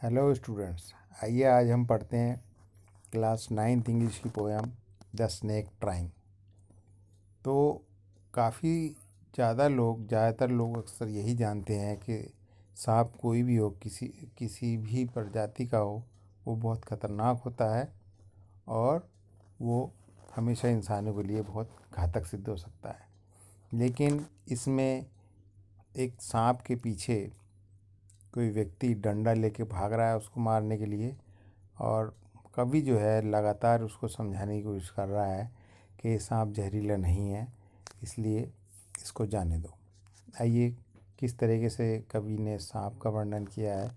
Hello students, आइए आज हम पढ़ते हैं क्लास 9th इंग्लिश की पोएम द स्नेक ट्राइंग। तो काफ़ी ज़्यादातर लोग अक्सर यही जानते हैं कि सांप कोई भी हो, किसी भी प्रजाति का हो, वो बहुत ख़तरनाक होता है और वो हमेशा इंसानों के लिए बहुत घातक सिद्ध हो सकता है। लेकिन इसमें एक सांप के पीछे कोई व्यक्ति डंडा लेके भाग रहा है उसको मारने के लिए, और कवि जो है लगातार उसको समझाने की कोशिश कर रहा है कि ये सांप जहरीला नहीं है, इसलिए इसको जाने दो। आइए किस तरीके से कवि ने सांप का वर्णन किया है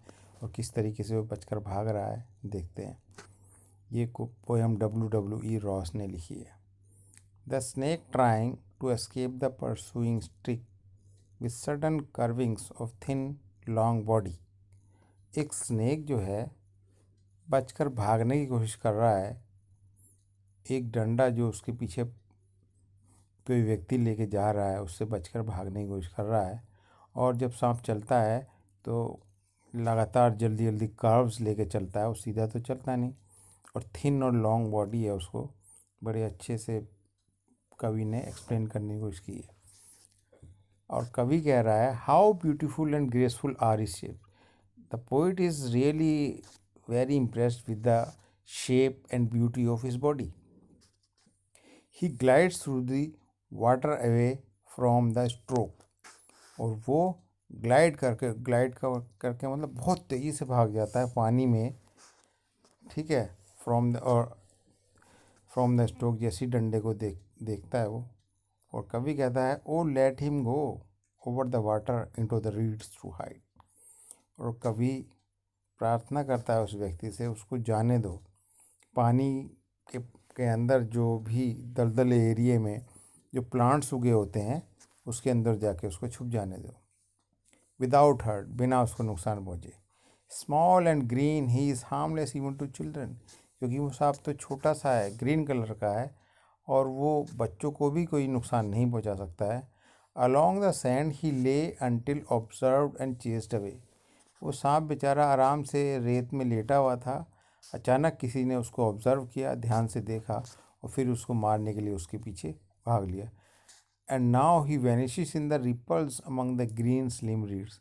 और किस तरीके से वो बचकर भाग रहा है देखते हैं। ये पोएम W.E. रॉस ने लिखी है। The snake trying to escape the pursuing stick with sudden curvings of thin long body. एक स्नेक जो है बचकर भागने की कोशिश कर रहा है, एक डंडा जो उसके पीछे कोई व्यक्ति लेके जा रहा है उससे बचकर भागने की कोशिश कर रहा है। और जब सांप चलता है तो लगातार जल्दी जल्दी कर्व्स लेके चलता है, वो सीधा तो चलता नहीं, और थिन और लॉन्ग बॉडी है, उसको बड़े अच्छे से कवि ने एक्सप्लेन करने की कोशिश की है। और कवि कह रहा है, how beautiful and graceful are his shape. The poet is really very impressed with the shape and beauty of his body. He glides through the water away from the stroke. और वो ग्लाइड करके मतलब बहुत तेज़ी से भाग जाता है पानी में, ठीक है, फ्रॉम द स्ट्रोक, जैसी डंडे को देखता है वो। और कवि कहता है, O let him go over the water into the reeds to hide. और कवि प्रार्थना करता है उस व्यक्ति से, उसको जाने दो, पानी के अंदर जो भी दलदल एरिए में जो प्लांट्स उगे होते हैं उसके अंदर जाके उसको छुप जाने दो। विदाउट हर्ट, बिना उसको नुकसान पहुँचे। Small and green, he is harmless even to children. क्योंकि वो सांप तो छोटा सा है, ग्रीन कलर का है, और वो बच्चों को भी कोई नुकसान नहीं पहुँचा सकता है। अलॉन्ग द सैंड ही ले until observed and chased away. वो सांप बेचारा आराम से रेत में लेटा हुआ था, अचानक किसी ने उसको ऑब्ज़र्व किया, ध्यान से देखा और फिर उसको मारने के लिए उसके पीछे भाग लिया। And now he vanishes in the ripples among the green slim reeds.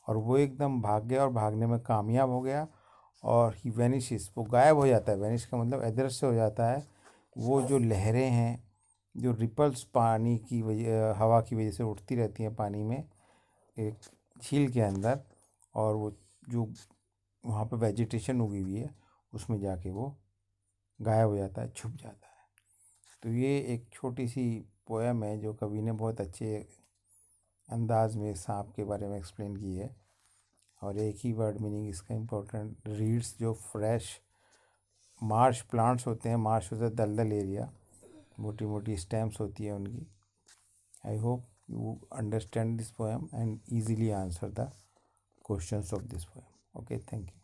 और वो एकदम भाग गया और भागने में कामयाब हो गया, और ही वैनिशेस, वो गायब हो जाता है। वैनिश का मतलब अदृश्य हो जाता है। वो जो लहरें हैं, जो रिपल्स पानी की वजह, हवा की वजह से उठती रहती हैं पानी में एक झील के अंदर, और वो जो वहाँ पे वेजिटेशन उगी हुई है उसमें जाके वो गायब हो जाता है, छुप जाता है। तो ये एक छोटी सी पोएम है जो कवि ने बहुत अच्छे अंदाज में सांप के बारे में एक्सप्लेन की है। और एक ही वर्ड मीनिंग इसका इम्पोर्टेंट, रीड्स जो फ्रेश मार्श प्लांट्स होते हैं, मार्श होता है दलदल एरिया, मोटी मोटी स्टेम्स होती है उनकी। I hope you understand this poem and easily answer the questions of this poem. Okay, thank you.